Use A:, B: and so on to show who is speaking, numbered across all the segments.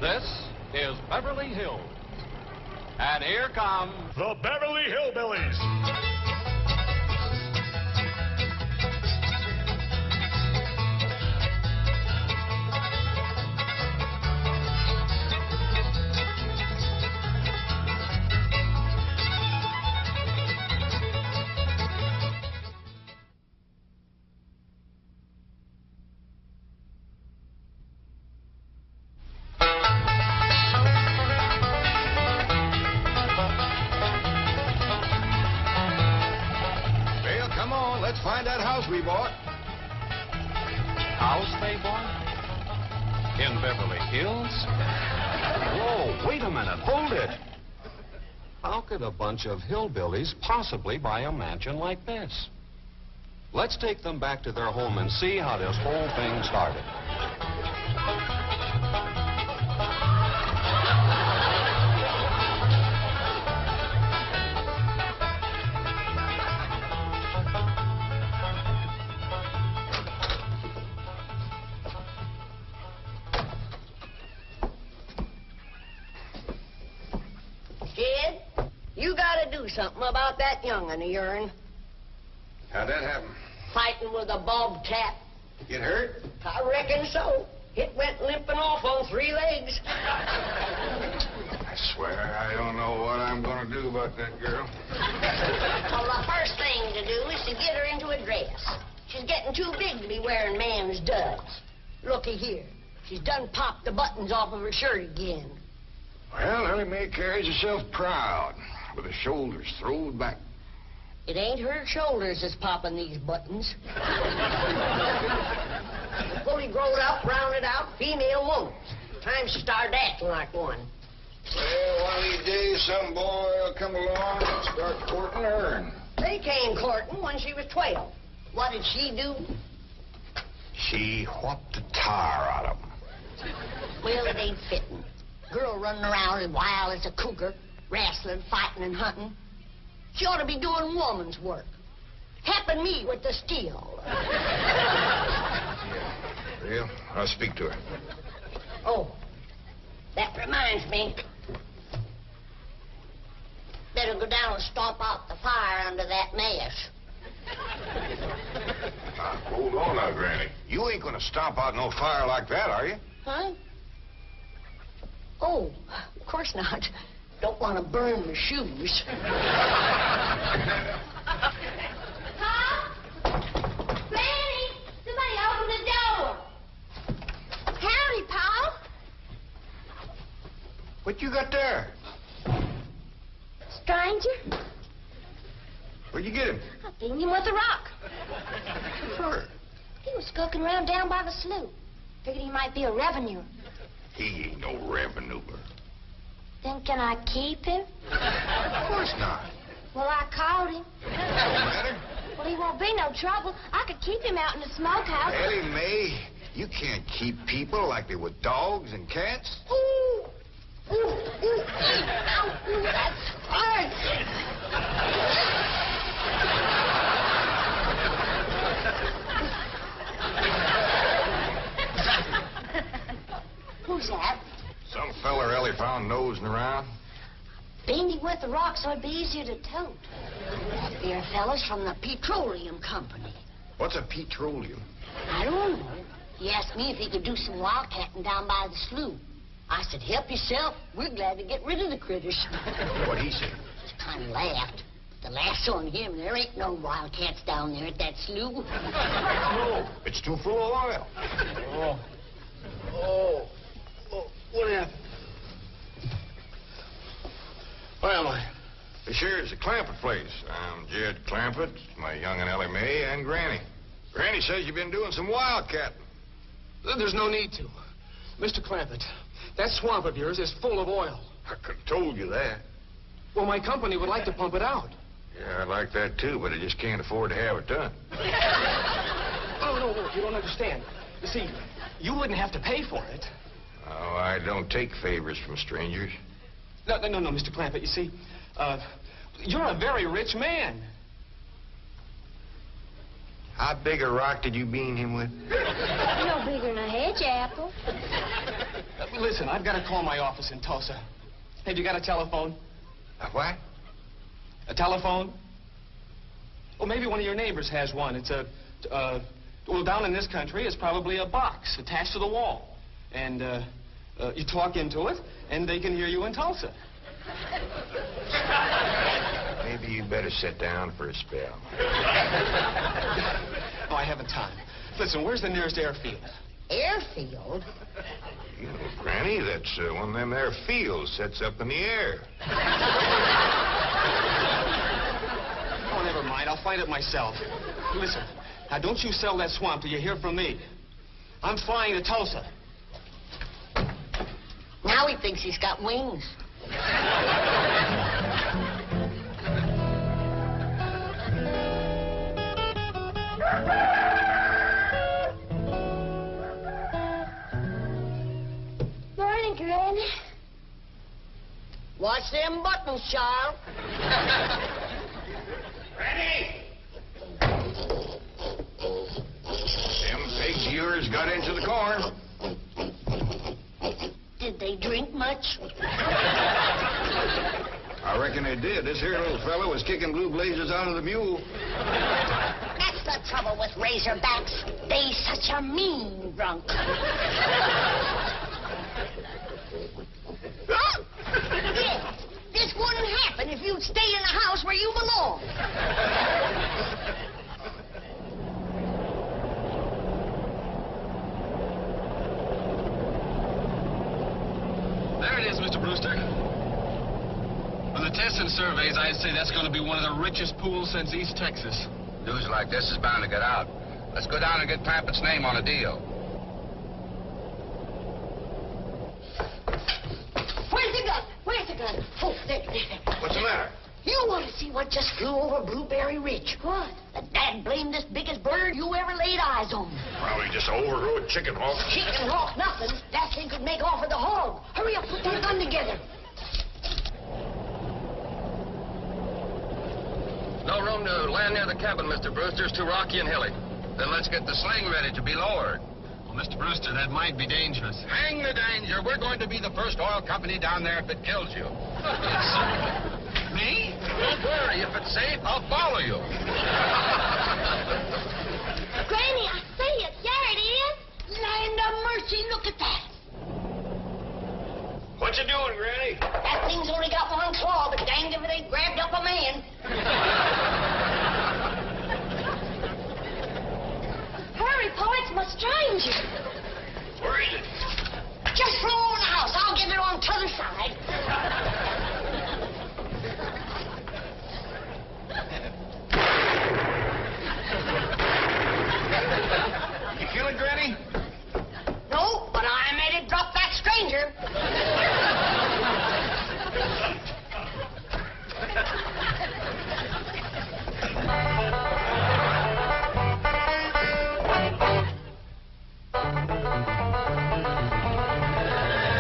A: This is Beverly Hills. And here come
B: the Beverly Hillbillies.
C: Let's find that house we bought.
A: House they bought? In Beverly Hills? Whoa, wait a minute, hold it. How could a bunch of hillbillies possibly buy a mansion like this? Let's take them back to their home and see how this whole thing started.
D: You gotta do something about that young'un of yourn.
C: How'd that happen?
D: Fighting with a bobcat.
C: Get hurt?
D: I reckon so. It went limping off on 3 legs.
C: I swear, I don't know what I'm gonna do about that girl.
D: Well, the first thing to do is to get her into a dress. She's getting too big to be wearing man's duds. Looky here. She's done popped the buttons off of her shirt again.
C: Well, Ellie Mae carries herself proud, with her shoulders throwed back.
D: It ain't her shoulders that's popping these buttons. Fully grown up, rounded out, female woman. Time she started acting like one.
C: Well, one of these days, some boy will come along and start courting her.
D: They came courting when she was 12. What did she do?
C: She whopped the tar out of them.
D: Well, it ain't fitting. Girl running around as wild as a cougar, wrestling, fighting, and hunting. She ought to be doing woman's work. Helping me with the steel.
C: Yeah, I'll speak to her.
D: Oh, that reminds me. Better go down and stomp out the fire under that mess.
C: Hold on now, Granny. You ain't gonna stomp out no fire like that, are you?
D: Huh? Oh, of course not. Don't want to burn my shoes.
E: Pop? Granny! Somebody open the door. Howdy, Pop.
C: What you got there?
E: Stranger?
C: Where'd you get him?
E: I beat him with a rock.
C: Sure.
E: He was skulking around down by the slough. Figured he might be a revenue.
C: He ain't no revenue.
E: Then can I keep him?
C: Of course not.
E: Well, I caught him.
C: Don't matter.
E: Well, he won't be no trouble. I could keep him out in the smokehouse.
C: Ellie Mae, you can't keep people like they were dogs and cats.
E: Ooh. Ooh, ooh, ow, ooh, that's hard. Who's that?
C: Some feller Ellie found nosing around.
E: Beaned him with the rock so it'd be easier to tote.
D: They're fellas from the petroleum company.
C: What's a petroleum?
D: I don't know. He asked me if he could do some wildcatting down by the slough. I said, help yourself. We're glad to get rid of the critters.
C: What'd he say?
D: He kind of laughed. The last on him, there ain't no wildcats down there at that slough.
C: No, it's too full of oil.
F: Oh, what happened? Where am I?
C: This here is the Clampett place. I'm Jed Clampett, my young and Ellie Mae, and Granny. Granny says you've been doing some wildcatting.
F: There's no need to. Mr. Clampett, that swamp of yours is full of oil.
C: I could have told you that.
F: Well, my company would like to pump it out.
C: Yeah, I'd like that too, but I just can't afford to have it done.
F: Oh, no, you don't understand. You see, you wouldn't have to pay for it.
C: Oh, I don't take favors from strangers.
F: No, Mr. Clampett, you see, you're a very rich man.
C: How big a rock did you bean him with?
E: No bigger than a hedge apple.
F: Listen. Listen, I've got to call my office in Tulsa. Have you got a telephone?
C: A what?
F: A telephone? Well, maybe one of your neighbors has one. It's well, down in this country, it's probably a box attached to the wall. And you talk into it, and they can hear you in Tulsa.
C: Maybe you better sit down for a spell.
F: Oh, I haven't time. Listen, where's the nearest airfield?
D: Airfield?
C: You know, Granny, that's one of them there fields sets up in the air.
F: Oh, never mind. I'll find it myself. Listen, now don't you sell that swamp till you hear from me. I'm flying to Tulsa.
D: Now he thinks he's got wings.
E: Morning, Granny.
D: Watch them buttons, child.
C: Granny! Them pigs of yours got into the corn.
D: Did they drink much?
C: I reckon they did. This here little fella was kicking blue blazes out of the mule.
D: That's the trouble with razorbacks. They such a mean drunk. Yeah, this wouldn't happen if you'd stay in the house where you belong.
G: There it is, Mr. Brewster. From the tests and surveys, I'd say that's going to be one of the richest pools since East Texas.
H: News like this is bound to get out. Let's go down and get Clampetts' name on a deal.
D: Where's the gun? Where's the gun? Oh, there.
C: What's the matter?
D: You want to see what just flew over Blueberry Ridge? What? The dad-blamed biggest bird you ever laid eyes on.
C: Probably just an overgrown chicken hawk.
D: Chicken hawk nothing. That thing could make off with the hog. Hurry up, put that gun together.
H: No room to land near the cabin, Mr. Brewster. It's too rocky and hilly. Then let's get the sling ready to be lowered.
G: Well, Mr. Brewster, that might be dangerous.
H: Hang the danger. We're going to be the first oil company down there if it kills you.
G: Me?
H: Don't worry. If it's safe, I'll follow you.
E: Granny, I see it. There it is.
D: Land of mercy, look at that.
C: What you doing, Granny?
D: That thing's only got one claw, but danged if it ain't grabbed up a man.
E: Hurry, Paul, it's my stranger.
C: Where is it?
D: Just throw it in the house. I'll get it on t'other side.
C: You feel it, Granny?
D: No, but I made it drop that stranger.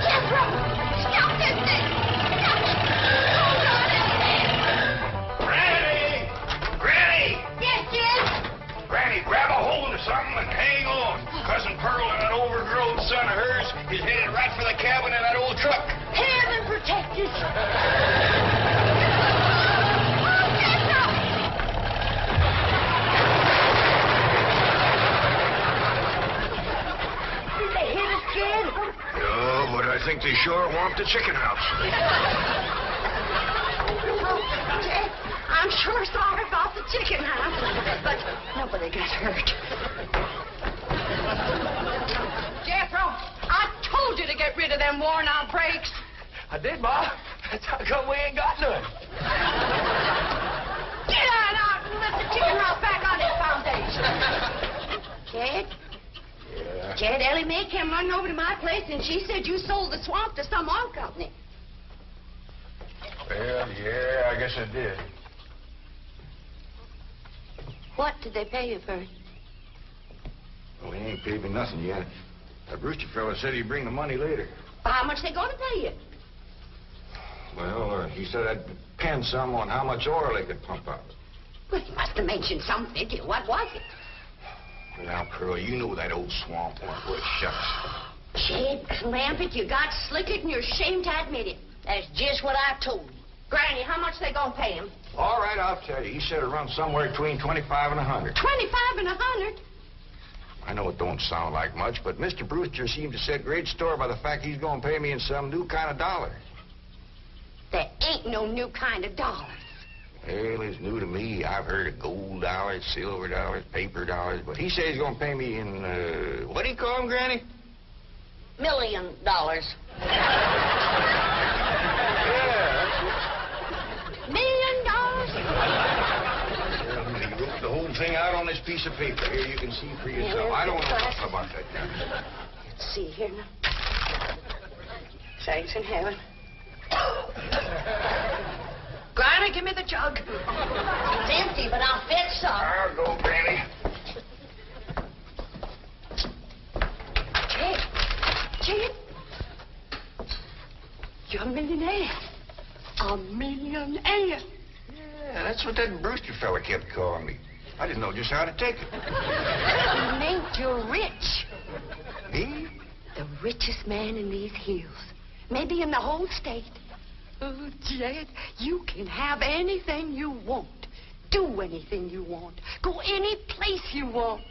E: Jethro, stop this thing. Stop it. Hold on,
C: Granny! Granny!
D: Yes, Jim?
C: Granny, grab a hold of something and hang on. Cousin Pearl and that overgrown son of hers is headed right for the cabin in that old truck.
D: Heaven protect us. Did they hit us, kid?
C: No, but I think they sure want the chicken house.
D: Jed, I'm sure sorry about the chicken house, but nobody got hurt.
I: Jethro, I told you to get rid of them worn-out brakes.
F: I did, Ma. That's how come we ain't got none.
I: Get on out and lift the chicken house back on its foundation.
E: Jed?
C: Yeah.
E: Jed, Ellie Mae came running over to my place, and she said you sold the swamp to some oil company.
C: Well, yeah, I guess I did.
E: What did they pay you for it?
C: Well, he ain't paid me nothing yet. That Brewster fella said he'd bring the money later.
E: How much they going to pay you?
C: Well, he said I'd depend some on how much oil they could pump out.
E: Well, you must have mentioned some figure. What was it?
C: Now, Pearl, you know that old swamp weren't worth shucks.
D: Jed Clampett, you got slicker and you're ashamed to admit it. That's just what I told you.
I: Granny, how much they gonna pay him?
C: All right, I'll tell you. He said it runs somewhere between 25 and 100.
I: 25 and 100?
C: I know it don't sound like much, but Mr. Brewster seemed to set great store by the fact he's going to pay me in some new kind of dollar.
I: There ain't no new kind of dollars.
C: Well, it's new to me. I've heard of gold dollars, silver dollars, paper dollars, but he says he's going to pay me in, what do you call them, Granny?
D: $1 million.
C: Yeah,
I: $1 million?
C: he wrote the whole thing out on this piece of paper. Here, you can see for yourself. I don't know nothing about that.
I: Let's see here now. Thanks in heaven. Granny, give me the jug.
D: It's empty, but I'll fetch some.
C: I'll go, Granny.
I: Jed, you're a millionaire. A millionaire.
C: Yeah, that's what that Brewster fella kept calling me. I didn't know just how to take it.
I: It meant you're rich.
C: Me?
I: The richest man in these hills. Maybe in the whole state. Oh, Jed, you can have anything you want. Do anything you want. Go any place you want.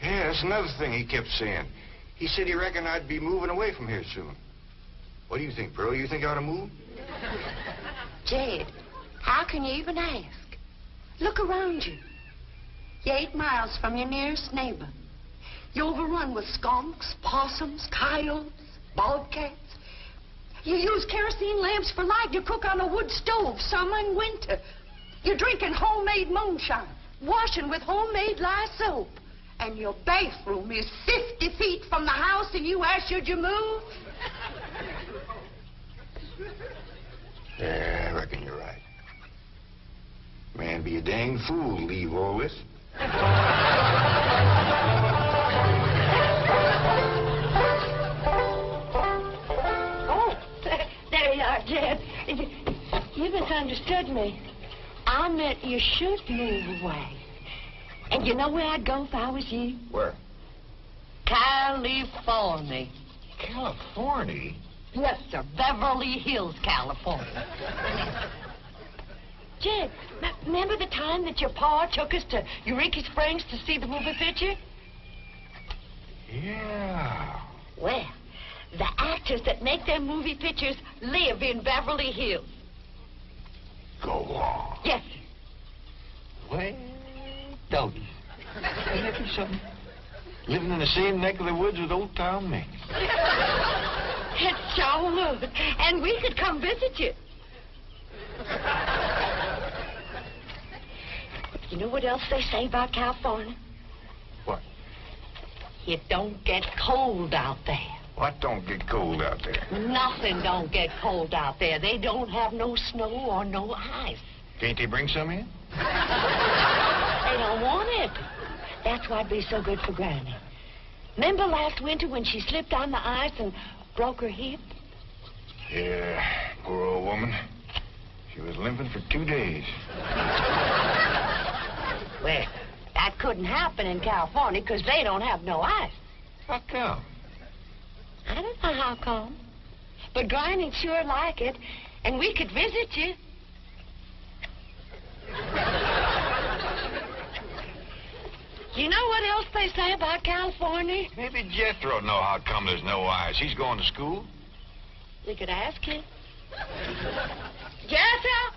C: Yeah, that's another thing he kept saying. He said he reckoned I'd be moving away from here soon. What do you think, Pearl? You think I ought to move?
I: Jed, how can you even ask? Look around you. You're 8 miles from your nearest neighbor. You're overrun with skunks, possums, coyotes, bobcats. You use kerosene lamps for light. You cook on a wood stove, summer and winter. You're drinking homemade moonshine, washing with homemade lye soap. And your bathroom is 50 feet from the house, and you ask, should you move?
C: Yeah, I reckon you're right. Man, be a dang fool to leave all this.
I: Oh, there you are, Jed. You misunderstood me. I meant you should move away. And you know where I'd go if I was you?
C: Where?
I: California.
C: California?
I: Yes, sir. Beverly Hills, California. Jed, remember the time that your pa took us to Eureka Springs to see the movie picture?
C: Yeah.
I: Well, the actors that make them movie pictures live in Beverly Hills.
C: Go on.
I: Yes, sir.
C: Well, doggy. Ain't that be something? Living in the same neck of the woods with old Tom Mink.
I: It sure would. And we could come visit you. You know what else they say about California?
C: What?
I: It don't get cold out there.
C: What don't get cold out there?
I: Nothing don't get cold out there. They don't have no snow or no ice.
C: Can't they bring some in?
I: They don't want it. That's why'd be so good for Granny. Remember last winter when she slipped on the ice and broke her hip?
C: Yeah, poor old woman. She was limping for 2 days.
I: Well, that couldn't happen in California because they don't have no ice.
C: How come?
I: I don't know how come. But Granny'd sure like it, and we could visit you. You know what else they say about California?
C: Maybe Jethro know how come there's no ice. He's going to school.
I: We could ask him. Jethro?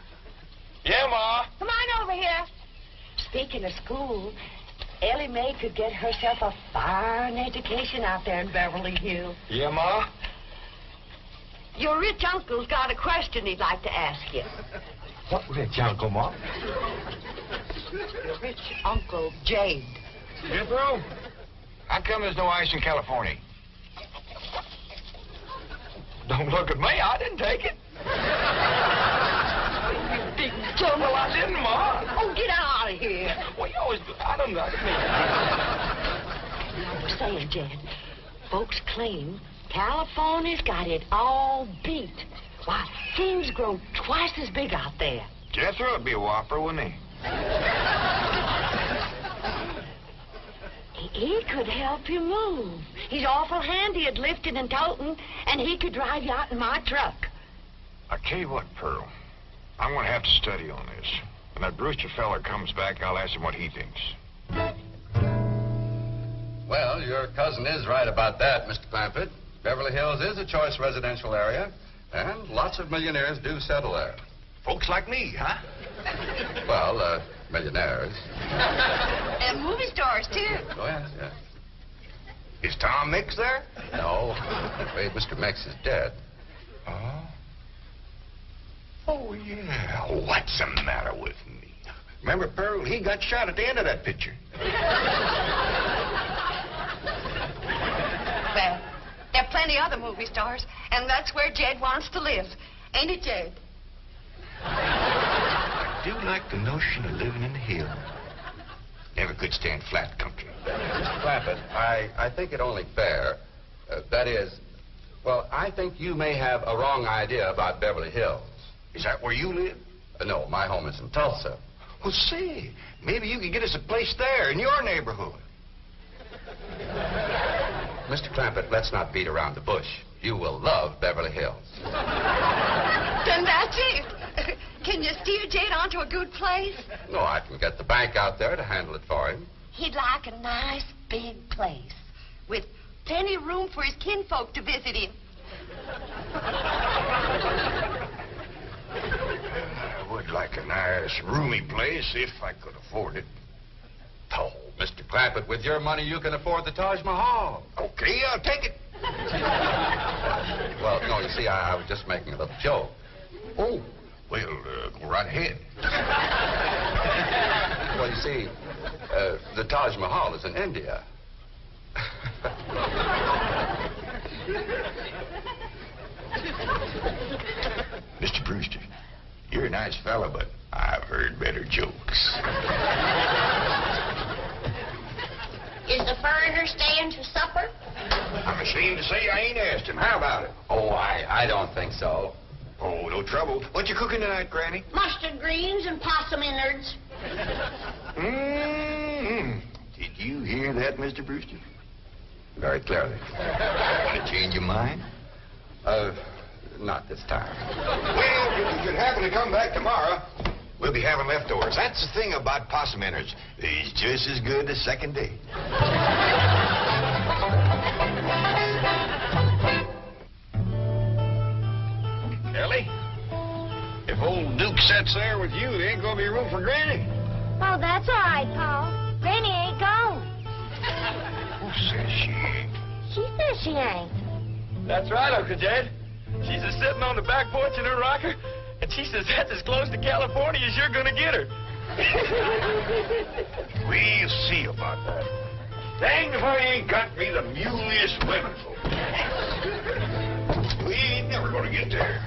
C: Yeah, Ma.
I: Come on over here. Speaking of school, Ellie Mae could get herself a fine education out there in Beverly Hills.
C: Yeah, Ma?
I: Your rich uncle's got a question he'd like to ask you.
C: What rich uncle, Ma?
I: Your rich Uncle Jade.
C: Jethro? How come there's no ice in California? Don't look at me. I didn't take it.
I: Big dumb.
C: Well, I didn't, Ma.
I: Oh, get out of here.
C: Well, you always do. I don't know.
I: I was saying, Jed, folks claim California's got it all beat. Why, things grow twice as big out there.
C: Jethro would be a whopper, wouldn't he?
I: He could help you move. He's awful handy at lifting and toting, and he could drive you out in my truck.
C: I tell you what, Pearl. I'm going to have to study on this. When that Brewster feller comes back, I'll ask him what he thinks.
H: Well, your cousin is right about that, Mr. Clampett. Beverly Hills is a choice residential area, and lots of millionaires do settle there.
C: Folks like me, huh?
H: Well, millionaires.
I: And movie stars, too.
H: Oh, yes, yes.
C: Is Tom Mix there?
H: No, I'm afraid Mr. Mix is dead.
C: Oh? Oh, yeah. What's the matter with me? Remember, Pearl, he got shot at the end of that picture.
I: Well, there are plenty other movie stars, and that's where Jed wants to live. Ain't it, Jed?
C: I do like the notion of living in the hills. Never could stand flat country.
H: Mr. Clampett, I think it only fair. That is, well, I think you may have a wrong idea about Beverly Hills.
C: Is that where you live?
H: No, my home is in Tulsa.
C: Well, say, maybe you could get us a place there in your neighborhood.
H: Mr. Clampett, let's not beat around the bush. You will love Beverly Hills.
I: Then that's it. Can you steer Jed onto a good place?
H: No, I can get the bank out there to handle it for him.
I: He'd like a nice big place with plenty of room for his kinfolk to visit him.
C: I would like a nice, roomy place if I could afford it.
H: Oh, Mr. Clampett, with your money, you can afford the Taj Mahal.
C: Okay, I'll take it.
H: Well, no, you see, I was just making a little joke.
C: Oh, well, go right ahead.
H: Well, you see, the Taj Mahal is in India.
C: Mr. Brewster, you're a nice fella, but I've heard better jokes.
D: Is the foreigner staying to supper?
C: I'm ashamed to say I ain't asked him. How about it?
H: Oh, I don't think so.
C: Oh, no trouble. What you cooking tonight, Granny?
D: Mustard greens and possum innards.
C: Mm-hmm. Did you hear that, Mr. Brewster?
H: Very clearly.
C: Want to change your mind?
H: Not this time.
C: Well, if you should happen to come back tomorrow, we'll be having leftovers. That's the thing about possum innards. It's just as good the second day. Ellie, if old Duke sits there with you, there ain't gonna be room for Granny.
E: Oh, that's all right, Paul. Granny ain't gone.
C: Who says she ain't?
E: She says she ain't.
F: That's right, Uncle Jed. She's just sitting on the back porch in her rocker, and she says that's as close to California as you're gonna get her.
C: We'll see about that. Dang if I ain't got me the muleyest women folk. We ain't never gonna get there.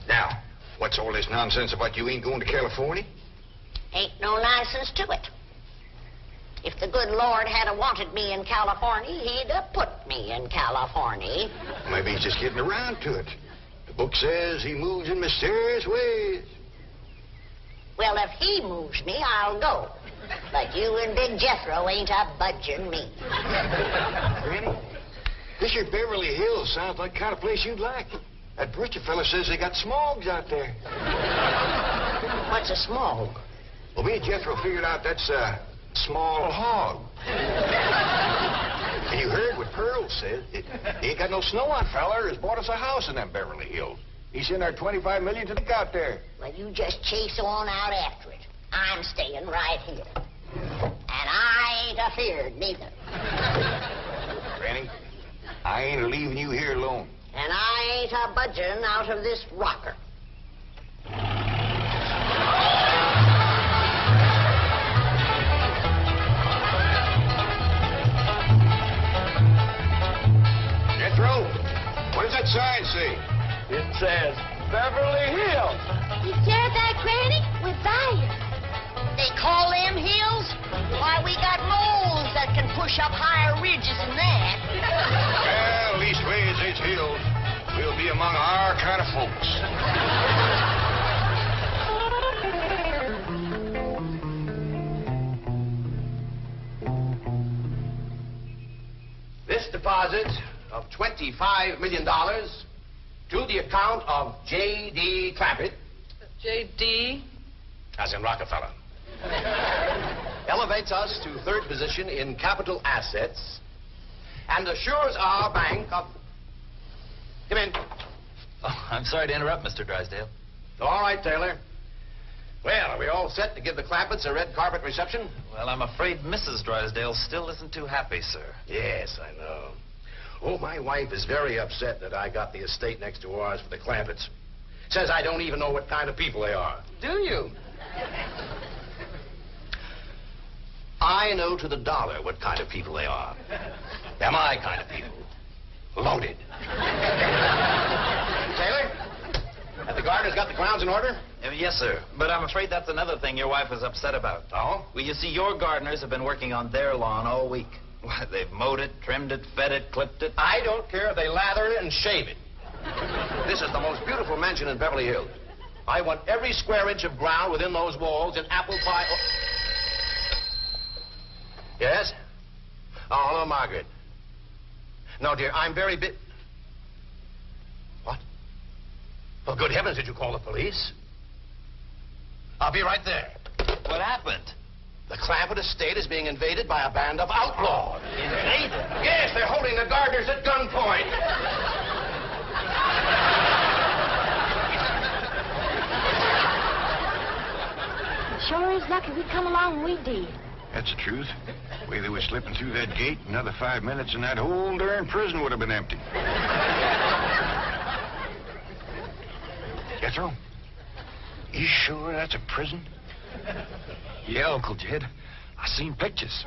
C: Now, what's all this nonsense about you ain't going to California?
D: Ain't no license to it. If the good Lord had wanted me in California, he'd have put me in California.
C: Maybe he's just getting around to it. The book says he moves in mysterious ways.
D: Well, if he moves me, I'll go. But you and Big Jethro ain't a budging me.
C: Granny, this here Beverly Hills sounds like the kind of place you'd like. That Brewster fella says they got smogs out there.
D: What's a smog?
C: Well, me and Jethro figured out that's a small hog. And you heard what Pearl said. He ain't got no snow on, fella, has bought us a house in them Beverly Hills. He's in our $25 million to look out there.
D: Well, you just chase on out after it. I'm staying right here. And I ain't afeared neither.
C: Granny, I ain't leaving you here alone.
D: And I ain't a budging out of this rocker.
C: Jethro, what does that sign say?
F: It says Beverly Hills.
E: You hear that, Granny? We're buying.
D: They call them hills? Why, we got moles that can push up higher ridges than that.
C: Well, leastways, it's hills. We'll be among our kind of folks.
J: deposit of $25 million to the account of J.D. Clampett.
K: J.D.?
J: As in Rockefeller. Elevates us to third position in capital assets and assures our bank of... Come in.
L: Oh, I'm sorry to interrupt, Mr. Drysdale.
J: All right, Taylor. Well, are we all set to give the Clampetts a red carpet reception?
L: Well, I'm afraid Mrs. Drysdale still isn't too happy, sir.
J: Yes, I know. Oh, my wife is very upset that I got the estate next to ours for the Clampetts. Says I don't even know what kind of people they are.
K: Do you?
J: I know to the dollar what kind of people they are. They're my kind of people. Loaded. Taylor, have the gardeners got the grounds in order?
L: Yes, sir. But I'm afraid that's another thing your wife was upset about.
J: Oh?
L: Well, you see, your gardeners have been working on their lawn all week. Why, they've mowed it, trimmed it, fed it, clipped it.
J: I don't care if they lather it and shave it. This is the most beautiful mansion in Beverly Hills. I want every square inch of ground within those walls in apple pie... Yes? Oh, hello, Margaret. No, dear, I'm very What? Well, good heavens, did you call the police? I'll be right there.
L: What happened?
J: The Clampett estate is being invaded by a band of outlaws.
L: Invaded?
J: Yes, they're holding the gardeners at gunpoint.
D: Sure is lucky we come along when we did.
C: That's the truth. The way they were slipping through that gate, another 5 minutes and that whole darn prison would have been empty. Jethro, you sure that's a prison?
M: Yeah, Uncle Jed. I seen pictures.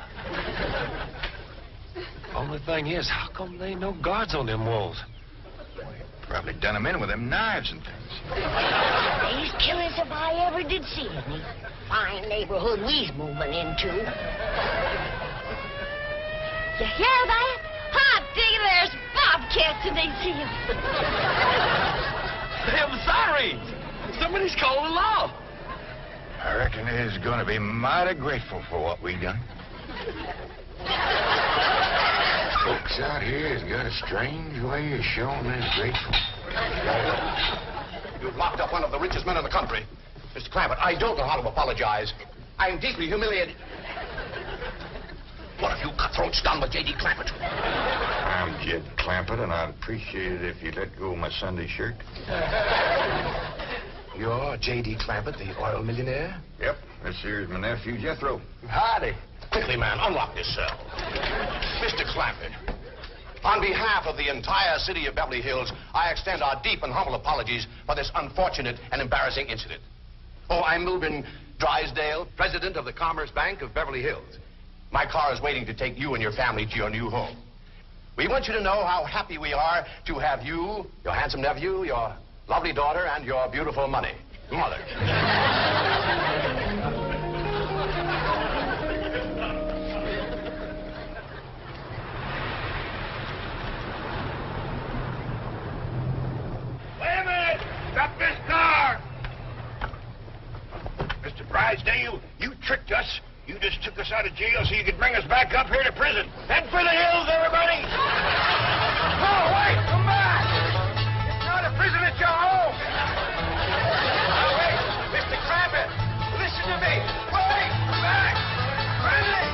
M: Only thing is, how come there ain't no guards on them walls?
C: Probably done them in with them knives and things.
D: These killers if I ever did see any. Fine neighborhood we's moving into. You hear that? Hot diggity, there's bobcats and they see him.
M: I'm sorry. Somebody's calling the law.
C: I reckon they's gonna be mighty grateful for what we done. Folks out here has got a strange way of showing they're grateful.
J: You've locked up one of the richest men in the country. Mr. Clampett, I don't know how to apologize. I'm deeply humiliated. What have you cutthroats done with J.D. Clampett?
C: I'm Jed Clampett, and I'd appreciate it if you let go of my Sunday shirt.
J: You're J.D. Clampett, the oil millionaire?
C: Yep. This here's my nephew, Jethro.
J: Howdy. Quickly, man, unlock this cell. Mr. Clampett, on behalf of the entire city of Beverly Hills, I extend our deep and humble apologies for this unfortunate and embarrassing incident. Oh, I'm Milburn Drysdale, president of the Commerce Bank of Beverly Hills. My car is waiting to take you and your family to your new home. We want you to know how happy we are to have you, your handsome nephew, your lovely daughter, and your beautiful mother.
C: Wait a minute! Stop this car! Mr. Drysdale, you tricked us. You just took us out of jail so you could bring us back up here to prison. Head for the hills, everybody! No, wait! Come back! It's not a prison, it's your home!
J: Now, wait! Mr. Clampett, listen to me! Wait! Back! Friendly!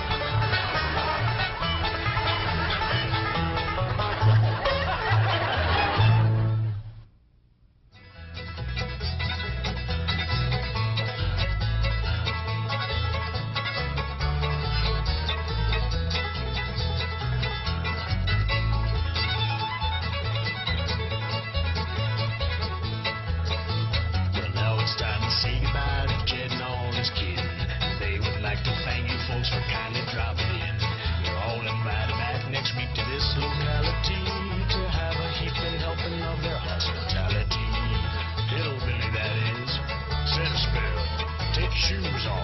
B: For kindly dropping in. You're all invited back next week to this locality to have a heaping helping of their hospitality. Hillbilly, that is. Set a spell. Take your shoes off.